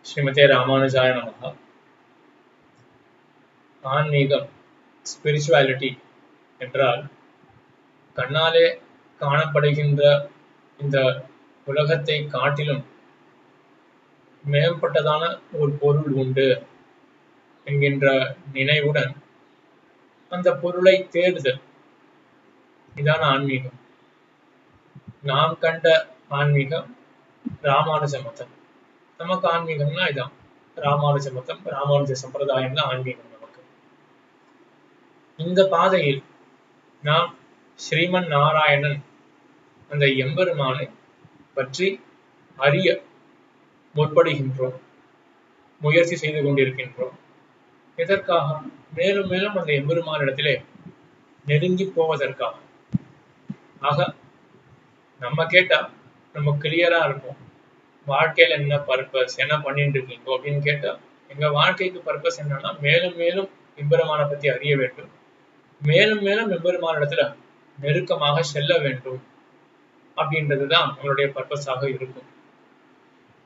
ஸ்ரீமதே ராமானுஜாய நமஹ. ஆன்மீகம், ஸ்பிரிச்சுவாலிட்டி என்றால் கண்ணாலே காணப்படுகின்ற இந்த உலகத்தை காட்டிலும் மேம்பட்டதான ஒரு பொருள் உண்டு என்கின்ற நினைவுடன் அந்த பொருளை தேடுதல். இதான ஆன்மீகம். நாம் கண்ட ஆன்மீகம் ராமானுஜ மதம். நமக்கு ஆன்மீகம்னா இதான் ராமானுஜ மதம், ராமானுஜ சம்பிரதாயம் தான் ஆன்மீகம் நமக்கு. இந்த பாதையில் நாம் ஸ்ரீமன் நாராயணன் அந்த எம்பெருமானை பற்றி அறிய முற்படுகின்றோம், முயற்சி செய்து கொண்டிருக்கின்றோம். எதற்காக? மேலும் மேலும் அந்த எம்பெருமானிடத்திலே நெருங்கி போவதற்காக. ஆக நம்ம கேட்டா நம்ம கிளியரா இருக்கும். வாழ்க்கையில என்ன பர்பஸ், என்ன பண்ணிட்டு இருக்கீங்க அப்படின்னு கேட்டா, எங்க வாழ்க்கைக்கு பர்பஸ் என்னன்னா மேலும் மேலும் எம்பெருமானை பத்தி அறிய வேண்டும், மேலும் மேலும் எம்பெருமானிடத்துல நெருக்கமாக செல்ல வேண்டும் அப்படின்றதுதான் நம்மளுடைய பர்பஸாக இருக்கும்.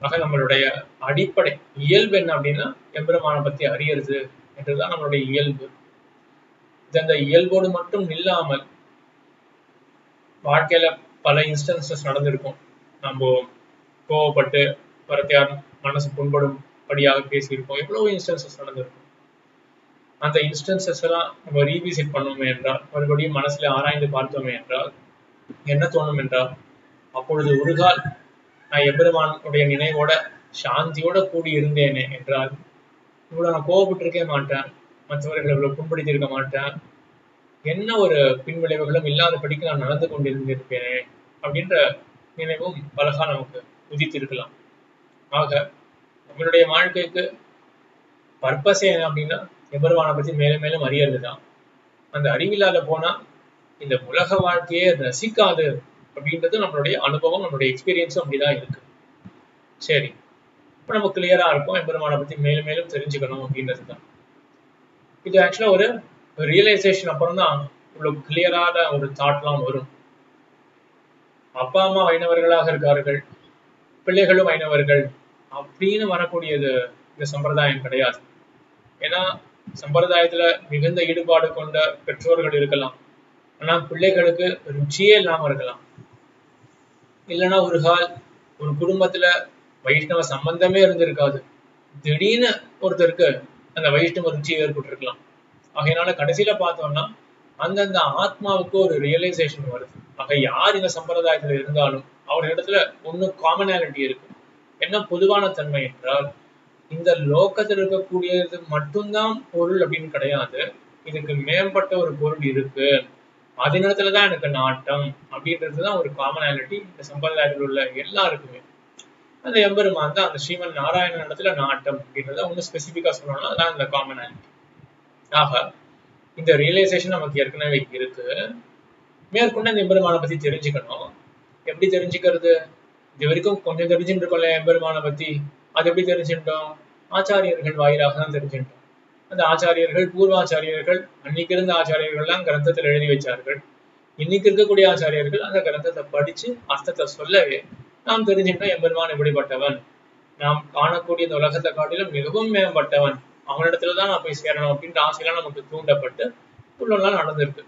ஆக நம்மளுடைய அடிப்படை இயல்பு என்ன அப்படின்னா எம்பெருமானை பத்தி அறியறது என்றுதான் நம்மளுடைய இயல்பு. இந்த இயல்போடு மட்டும் இல்லாமல் வாழ்க்கையில பல இன்ஸ்டன்சஸ் நடந்திருக்கும். நம்ம கோவப்பட்டு வரத்தையார் மனசு புண்படும் படியாக பேசியிருப்போம். எவ்வளவு இன்ஸ்டன்சஸ் நடந்திருக்கும். அந்த இன்ஸ்டன்சஸ் எல்லாம் நம்ம ரீவிசிட் பண்ணோமே என்றால், மறுபடியும் மனசுல ஆராய்ந்து பார்த்தோமே என்றால் என்ன தோணும் என்றால், அப்பொழுது ஒரு கால் நான் எம்பெருமானுடைய நினைவோட சாந்தியோட கூடி இருந்தேனே என்றால் இவ்வளவு நான் கோவப்பட்டிருக்கே மாட்டேன், மற்றவர்கள் இவ்வளவு புண்படுத்தியிருக்க மாட்டேன், என்ன ஒரு பின்விளைவுகளும் இல்லாதபடிக்கு நான் நடந்து கொண்டிருந்திருப்பேனே அப்படின்ற நினைவும் பலகா நமக்கு உதித்திருக்கலாம். ஆக நம்மளுடைய வாழ்க்கைக்கு பர்பஸ் என்ன அப்படின்னா எம்பெருமானை பத்தி மேலும் மேலும் அறியறதுதான். அந்த அறிவில்லாத போனா இந்த உலக வாழ்க்கையே ரசிக்காது அப்படின்றது நம்மளுடைய அனுபவம், நம்மளுடைய எக்ஸ்பீரியன்ஸும் அப்படிதான் இருக்கு. சரி, இப்ப நம்ம கிளியரா இருக்கும் எம்பெருமானை பத்தி மேலும் மேலும் தெரிஞ்சுக்கணும் அப்படின்றது தான். இது ஆக்சுவலா ஒரு ரியலைசேஷன் அப்புறம் தான் இவ்வளவு கிளியரான ஒரு தாட்லாம் வரும். அப்பா அம்மா வைணவர்களாக இருக்கார்கள், பிள்ளைகளும் வைணவர்கள் அப்படின்னு வரக்கூடியது இந்த சம்பிரதாயம் கிடையாது. ஏன்னா சம்பிரதாயத்துல மிகுந்த ஈடுபாடு கொண்ட பெற்றோர்கள் இருக்கலாம், ஆனா பிள்ளைகளுக்கு ருச்சியே இல்லாம இருக்கலாம். இல்லைன்னா ஒரு கால் ஒரு குடும்பத்துல வைஷ்ணவ சம்பந்தமே இருந்திருக்காது, திடீர்னு ஒருத்தருக்கு அந்த வைஷ்ணவ ருச்சி ஏற்பட்டிருக்கலாம். ஆகையினால கடைசியில பார்த்தோம்னா அந்தந்த ஆத்மாவுக்கு ஒரு ரியலைசேஷன் வருது. ஆக யார் இந்த சம்பிரதாயத்துல இருந்தாலும் அவரிடத்துல ஒன்னும் காமனாலிட்டி இருக்கு. என்ன பொதுவான தன்மை என்றால், இந்த லோகத்தில் இருக்கக்கூடியது மட்டும்தான் பொருள் அப்படின்னு கிடையாது, இதுக்கு மேம்பட்ட ஒரு பொருள் இருக்கு, அதனிடத்துலதான் எனக்கு நாட்டம் அப்படின்றதுதான் ஒரு காமனாலிட்டி இந்த சம்பிரதாயத்தில் உள்ள எல்லாருக்குமே. அந்த எம்பெருமான் தான், அந்த ஸ்ரீமன் நாராயணன் இடத்துல நாட்டம் அப்படின்றத ஒண்ணு ஸ்பெசிபிக்கா சொல்லணும்னா அதான் இந்த காமனாலிட்டி. ஆக இந்த ரியலைசேஷன் நமக்கு ஏற்கனவே இருக்கு. மேற்கொண்டு இந்த எம்பெருமானை பத்தி தெரிஞ்சுக்கணும். எப்படி தெரிஞ்சுக்கிறது? இது வரைக்கும் கொஞ்சம் தெரிஞ்சுட்டு இருக்கோம்ல எம்பெருமானை பத்தி, அது எப்படி தெரிஞ்சுட்டோம்? ஆச்சாரியர்கள் வாயிலாக தான் தெரிஞ்சுட்டோம். அந்த ஆச்சாரியர்கள், பூர்வாச்சாரியர்கள், அன்னைக்கு இருந்த ஆச்சாரியர்கள்லாம் கிரந்தத்தில் எழுதி வச்சார்கள். இன்னைக்கு இருக்கக்கூடிய ஆச்சாரியர்கள் அந்த கிரந்தத்தை படிச்சு அர்த்தத்தை சொல்லவே நாம் தெரிஞ்சுட்டோம் எம்பெருமான் எப்படிப்பட்டவன், நாம் காணக்கூடிய இந்த உலகத்தை காட்டிலும் மிகவும் மேம்பட்டவன், அவனிடத்துலதான் நான் போய் சேரணும் அப்படின்ற ஆசையெல்லாம் நமக்கு தூண்டப்பட்டு உள்ளெல்லாம் நடந்திருக்கு.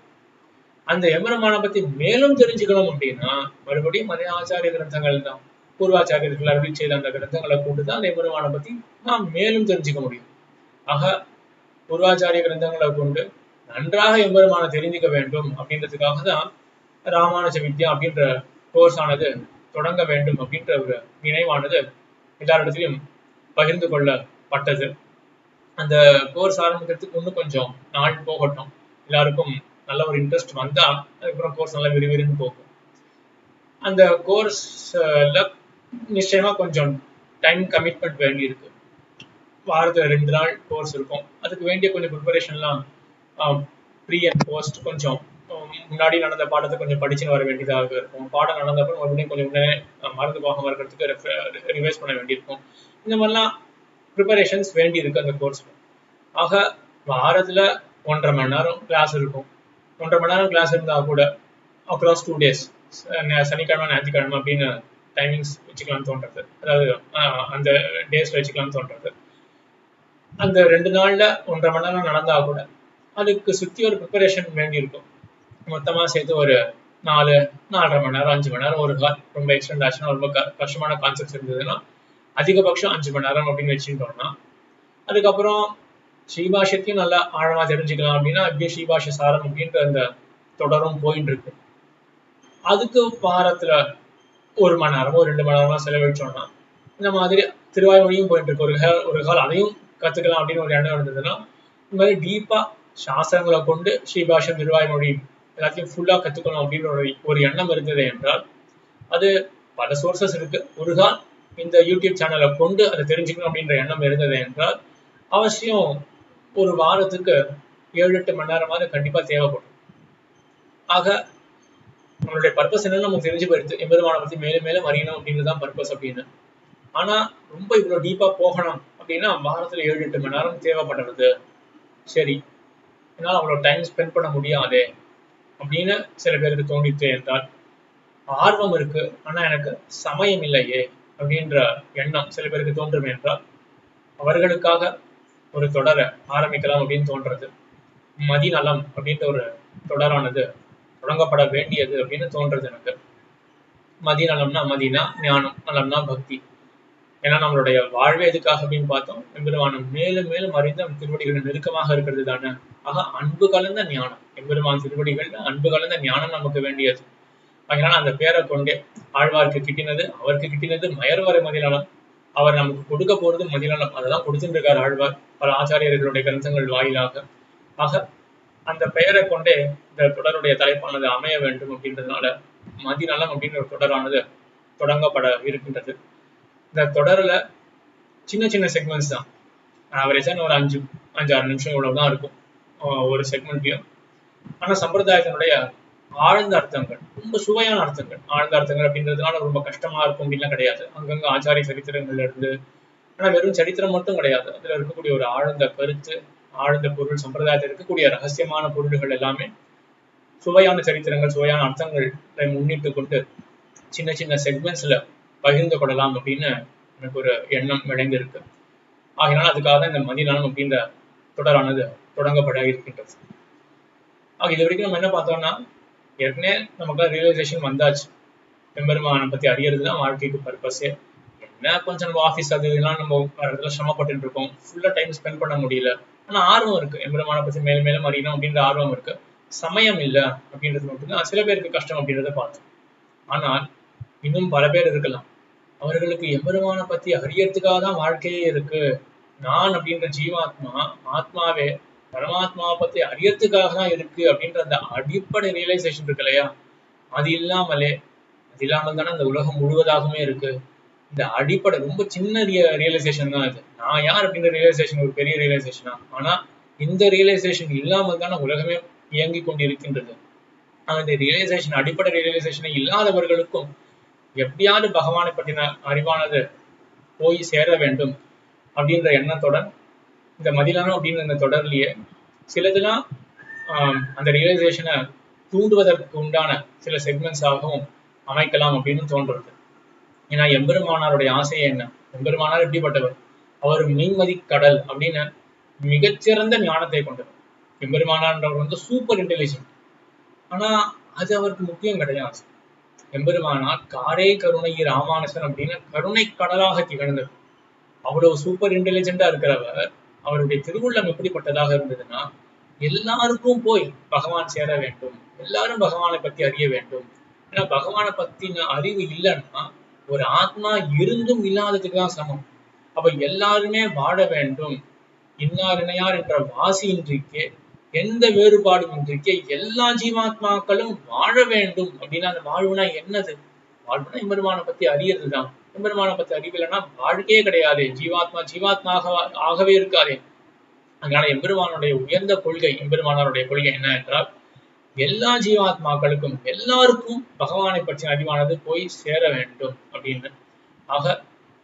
அந்த எம்பெருமானை பத்தி மேலும் தெரிஞ்சுக்கணும் அப்படின்னா மறுபடியும் அதே ஆச்சாரிய கிரந்தங்கள் தான், பூர்வாச்சாரியர்கள் அருளி செய்த அந்த கிரந்தங்களை கொண்டுதான் அந்த எம்பெருமானை பத்தி நாம் மேலும் தெரிஞ்சுக்க முடியும். ஆக பூர்வாச்சாரிய கிரந்தங்களை கொண்டு நன்றாக எம்பெருமானை தெரிஞ்சுக்க வேண்டும் அப்படின்றதுக்காக தான் ராமானுஜ வித்யா அப்படின்ற கோர்ஸ் ஆனது தொடங்க வேண்டும் அப்படின்ற ஒரு நினைவானது எல்லாரிடத்திலும் பகிர்ந்து கொள்ளப்பட்டது. அந்த கோர்ஸ் ஆரம்பிக்கிறதுக்கு இன்னும் கொஞ்சம் நாள் போகட்டும், எல்லாருக்கும் நல்ல ஒரு இன்ட்ரெஸ்ட் வந்தா அதுக்கப்புறம் கோர்ஸ் நல்லா விறுவிறுன்னு போகும். அந்த கோர்ஸ்ல நிச்சயமா கொஞ்சம் டைம் கமிட்மெண்ட் வேண்டி இருக்கு. வாரத்துல 2 நாள் கோர்ஸ் இருக்கும். அதுக்கு வேண்டிய கொஞ்சம் ப்ரிப்பரேஷன்லாம் ப்ரீ அண்ட் போஸ்ட் கொஞ்சம் முன்னாடி நடந்த பாடத்தை கொஞ்சம் படிச்சுன்னு வர வேண்டியதாக இருக்கும். பாடம் நடந்தப்போ மறுபடியும் கொஞ்சம் உடனே மறந்து போகாம இருக்கிறதுக்கு ரிவைஸ் பண்ண வேண்டியிருக்கும். இந்த மாதிரிலாம் ப்ரிப்பரேஷன்ஸ் வேண்டி இருக்கு அந்த கோர்ஸ்ல. ஆக வாரத்துல 1.5 மணி நேரம் கிளாஸ் இருக்கும். 1.5 மணி நேரம் கிளாஸ் இருந்தா கூட அக்ராஸ் 2 days, சனிக்கிழமை ஞாயிற்றுக்கிழமை அப்படின்னு டைமிங்ஸ் வச்சுக்கலாம்னு தோன்றது. அதாவது அந்த டேஸ்ல வச்சுக்கலாம்னு தோன்றது. அந்த 2 நாள்ல 1.5 மணி நேரம் நடந்தா கூட அதுக்கு சுத்தி ஒரு ப்ரிப்பரேஷன் வேண்டி இருக்கும். மொத்தமா சேர்த்து ஒரு 4, 4.5 மணி நேரம், 5 மணி நேரம் ஒரு கால் ரொம்ப எக்ஸ்டெண்ட் ஆச்சுன்னா, ரொம்ப கஷ்டமான கான்செப்ட்ஸ் இருந்ததுன்னா அதிகபட்சம் 5 மணி நேரம் அப்படின்னு வச்சுட்டோம்னா, அதுக்கப்புறம் ஸ்ரீபாஷ்யத்தையும் நல்லா ஆழமா தெரிஞ்சுக்கலாம் அப்படின்னா இப்படியே ஸ்ரீபாஷ்ய சாரம் அப்படின்ற அந்த தொடரும் போயிட்டு இருக்கு. அதுக்கு வாரத்துல 1 மணி நேரமோ 2 மணி நேரமோ செலவழிச்சோம்னா இந்த மாதிரி திருவாய்மொழியும் போயிட்டு இருக்கு. ஒரு கால் அதையும் கத்துக்கலாம் அப்படின்னு ஒரு எண்ணம் இருந்ததுன்னா, இந்த மாதிரி டீப்பா சாஸ்திரங்களை கொண்டு ஸ்ரீபாஷ்யம் திருவாய்மொழி எல்லாத்தையும் ஃபுல்லா கத்துக்கணும் அப்படின்னு ஒரு எண்ணம் இருந்தது என்றால், அது பல சோர்சஸ் இருக்கு. ஒரு கால் இந்த யூடியூப் சேனலை கொண்டு அதை தெரிஞ்சுக்கணும் அப்படின்ற எண்ணம் இருந்தது என்றால், அவசியம் ஒரு வாரத்துக்கு 7-8 மணி நேரமாவது கண்டிப்பா தேவைப்படும். ஆக நம்மளுடைய பர்பஸ் என்னன்னு நமக்கு தெரிஞ்சு போயிடுது. எம்பெருமானை பத்தி மேலும் மேலும் அறியணும் அப்படின்றதுதான் பர்பஸ் அப்படின்னு. ஆனா ரொம்ப இவ்வளவு டீப்பா போகணும் அப்படின்னா வாரத்துல 7-8 மணி நேரம் தேவைப்படுறது. சரி, என்னால அவ்வளவு டைம் ஸ்பெண்ட் பண்ண முடியாதே அப்படின்னு சில பேருக்கு தோணித்து என்றால், ஆர்வம் இருக்கு ஆனா எனக்கு சமயம் இல்லையே அப்படின்ற எண்ணம் சில பேருக்கு தோன்றும் என்றால், அவர்களுக்காக ஒரு தொடரை ஆரம்பிக்கலாம் அப்படின்னு தோன்றது. மதிநலம் அப்படின்ற ஒரு தொடரானது தொடங்கப்பட வேண்டியது அப்படின்னு தோன்றது எனக்கு. மதிநலம்னா மதினா ஞானம், நலம்னா பக்தி. ஏன்னா நம்மளுடைய வாழ்வே எதுக்காக அப்படின்னு பார்த்தோம், எம்பெருமானம் மேலும் மேலும் அறிந்து அந்த திருவடிகளின் நெருக்கமாக இருக்கிறது தானே. ஆக அன்பு கலந்த ஞானம், எம்பெருமான் திருவடிகள் அன்பு கலந்த ஞானம் நமக்கு வேண்டியது. அதனால அந்த பேரை கொண்டே ஆழ்வார்க்கு கிட்டினது, அவருக்கு கிட்டினது மயர்வரை மதிநலம், அவர் நமக்கு கொடுக்க போறது மதிநலம். அதெல்லாம் கொடுத்துட்டு இருக்காரு ஆழ்வார் பல ஆச்சாரியர்களுடைய கிரந்தங்கள் வாயிலாக. ஆக அந்த பெயரை கொண்டே இந்த தொடருடைய தலைப்பானது அமைய வேண்டும் அப்படின்றதுனால மதிநலம் அப்படின்ற ஒரு தொடரானது தொடங்கப்பட இருக்கின்றது. இந்த தொடர்ல சின்ன சின்ன செக்மெண்ட்ஸ் தான், ஆவரேஜா ஒரு 5-6 நிமிஷம் இவ்வளவுதான் இருக்கும் ஒரு செக்மெண்ட்லயும். ஆனா சம்பிரதாயத்தினுடைய ஆழ்ந்த அர்த்தங்கள், ரொம்ப சுவையான அர்த்தங்கள். ஆழ்ந்த அர்த்தங்கள் அப்படின்றதுனால ரொம்ப கஷ்டமா இருக்கும் அப்படின்லாம் கிடையாது. அங்கங்க ஆச்சாரிய சரித்திரங்கள்ல இருந்து, ஆனா வெறும் சரித்திரம் மட்டும் கிடையாது, அதுல இருக்கக்கூடிய ஒரு ஆழ்ந்த கருத்து, ஆழ்ந்த பொருள், சம்பிரதாயத்தில் இருக்கக்கூடிய ரகசியமான பொருள்கள் எல்லாமே சுவையான சரித்திரங்கள், சுவையான அர்த்தங்களை முன்னிட்டு கொண்டு சின்ன சின்ன செக்மெண்ட்ஸ்ல பகிர்ந்து கொள்ளலாம் அப்படின்னு எனக்கு ஒரு எண்ணம் விளைந்திருக்கு. ஆகினால அதுக்காக தான் இந்த மதிநலம் அப்படின்ற தொடரானது தொடங்கப்பட இருக்கின்றது. இது வரைக்கும் நம்ம என்ன பார்த்தோம்னா, ஏற்கனவே நமக்கு ரியலைசேஷன் வந்தாச்சு, எம்பெருமானை பத்தி அறியறதுதான் வாழ்க்கைக்கு பர்பஸே. என்ன கொஞ்சம் நம்ம ஆஃபீஸ் அது இதெல்லாம் நம்ம இடத்துல சிரமப்பட்டு இருக்கோம், ஃபுல்லா டைம் ஸ்பெண்ட் பண்ண முடியல. ஆனா ஆர்வம் இருக்கு, எம்பெருமானை பத்தி மேலும் மேலும் அறியணும் அப்படின்ற ஆர்வம் இருக்கு. சமயம் இல்லை அப்படின்றது மட்டும்தான் சில பேருக்கு கஷ்டம் அப்படின்றத பார்த்தோம். ஆனால் இன்னும் பல பேர் இருக்கலாம், அவர்களுக்கு எம்பெருமானை பத்தி அறியறதுக்காக தான் வாழ்க்கையே இருக்கு. நான் அப்படின்ற ஜீவாத்மா, ஆத்மாவே பரமாத்மாவை பத்தி அறியறதுக்காக தான் இருக்கு அப்படின்ற அந்த அடிப்படை ரியலைசேஷன் இருக்கு இல்லையா, அது இல்லாமல் தானே இந்த உலகம் முழுவதாகவுமே இருக்கு. இந்த அடிப்படை ரொம்ப சின்ன ரியலைசேஷன் தான் இது. நான் யார் அப்படின்ற ரியலைசேஷன் ஒரு பெரிய ரியலைசேஷனா? ஆனா இந்த ரியலைசேஷன் இல்லாமல் தானே உலகமே இயங்கி கொண்டிருக்கின்றது. அந்த ரியலைசேஷன், அடிப்படை ரியலைசேஷனை இல்லாதவர்களுக்கும் எப்படியாவது பகவானை பற்றின அறிவானது போய் சேர வேண்டும் அப்படின்ற எண்ணத்துடன் இந்த மதிநலம் அப்படின்ற இந்த தொடர்லயே சிலதெல்லாம் அந்த ரியலைசேஷனை தூண்டுவதற்கு உண்டான சில செக்மெண்ட்ஸாகவும் அமைக்கலாம் அப்படின்னு தோன்றது. ஏன்னா எம்பெருமானாருடைய ஆசையே என்ன? எம்பெருமானார் எப்படிப்பட்டவர்? அவர் மீன்மதி கடல் அப்படின்னு மிகச்சிறந்த ஞானத்தை கொண்டவர். எம்பெருமானார்ன்றவர் வந்து சூப்பர் இன்டெலிஜென்ட். ஆனா அது அவருக்கு முக்கியம் கிடையாது. எம்பெருமானார் காரே கருணை ராமானுசன் அப்படின்னு கருணை கடலாக திகழ்ந்தவர். அவ்வளவு சூப்பர் இன்டெலிஜென்டா இருக்கிறவர், அவருடைய திருவுள்ளம் எப்படிப்பட்டதாக இருந்ததுன்னா, எல்லாருக்கும் போய் பகவான் சேர வேண்டும், எல்லாரும் பகவானை பத்தி அறிய வேண்டும். ஏன்னா பகவானை பத்தின அறிவு இல்லைன்னா ஒரு ஆத்மா இருந்தும் இல்லாததுக்கு தான் சமம். அப்ப எல்லாருமே வாழ வேண்டும், இன்னார் இணையார் என்ற வாசியின்றிக்கே, எந்த வேறுபாடும் இன்றிக்கே எல்லா ஜீவாத்மாக்களும் வாழ வேண்டும் அப்படின்னா அந்த வாழ்வுனா என்னது? வாழ்வுனா எம்பெருமானை பத்தி அறியறதுதான். எம்பெருமானை பத்தி அறிவில்லைன்னா வாழ்க்கையே கிடையாது, ஜீவாத்மாக ஆகவே இருக்காதே. அதனால எம்பெருமானுடைய உயர்ந்த கொள்கை, எம்பெருமானாருடைய கொள்கை என்ன என்றால், எல்லா ஜீவாத்மாக்களுக்கும் எல்லாருக்கும் பகவானை பற்றின அறிவானது போய் சேர வேண்டும் அப்படின்னு. ஆக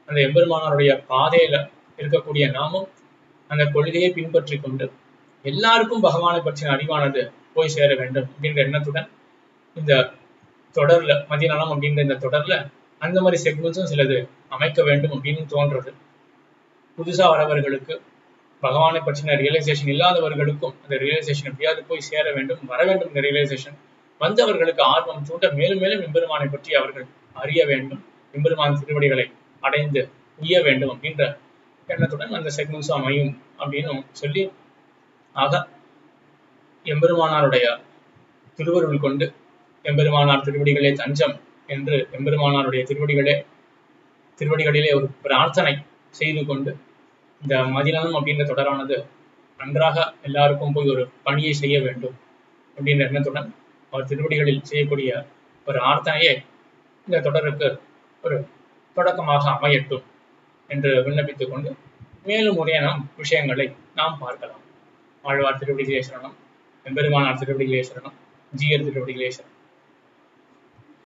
அந்த எம்பெருமானாருடைய பாதையில இருக்கக்கூடிய நாமும் அந்த கொள்கையை பின்பற்றி கொண்டு எல்லாருக்கும் பகவானை பற்றின அறிவானது போய் சேர வேண்டும் அப்படின்ற எண்ணத்துடன் இந்த தொடர்ல மதிநலம் அப்படின்ற இந்த தொடர்ல அந்த மாதிரி செக்மெண்ட்ஸும் சிலது அமைக்க வேண்டும் அப்படின்னு தோன்றது. புதுசா வரவர்களுக்கு பகவானை பற்றின ரியலைசேஷன் இல்லாதவர்களுக்கும் அந்த ரியலைசேஷன் எப்படியாவது போய் சேர வேண்டும், வர வேண்டும். இந்த ரியலைசேஷன் வந்தவர்களுக்கு ஆர்வம் தூண்ட மேலும் மேலும் எம்பெருமானை பற்றி அவர்கள் அறிய வேண்டும், எம்பெருமான் திருவடிகளை அடைந்து உய்ய வேண்டும் அப்படின்ற எண்ணத்துடன் அந்த செக்மெண்ட்ஸும் அமையும் அப்படின்னு சொல்லி, ஆக எம்பெருமானாருடைய திருவருள் கொண்டு எம்பெருமானார் திருவடிகளே தஞ்சம் என்று எம்பெருமானாருடைய திருவடிகளிலே ஒரு பிரார்த்தனை செய்து கொண்டு இந்த மதிநலம் அப்படின்ற தொடரானது நன்றாக எல்லாருக்கும் போய் ஒரு பணியை செய்ய வேண்டும் அப்படின்ற எண்ணத்துடன் அவர் திருவடிகளில் செய்யக்கூடிய ஒரு ஆர்த்தனையை இந்த தொடருக்கு ஒரு தொடக்கமாக அமையட்டும் என்று விண்ணப்பித்துக் கொண்டு மேலும் உடைய நம் விஷயங்களை நாம் பார்க்கலாம். ஆழ்வார் திருவடிகளே சரணம், எம்பெருமானார் திருவடிகளே சரணம், ஜீயர் திருவடிகளே சரணம்.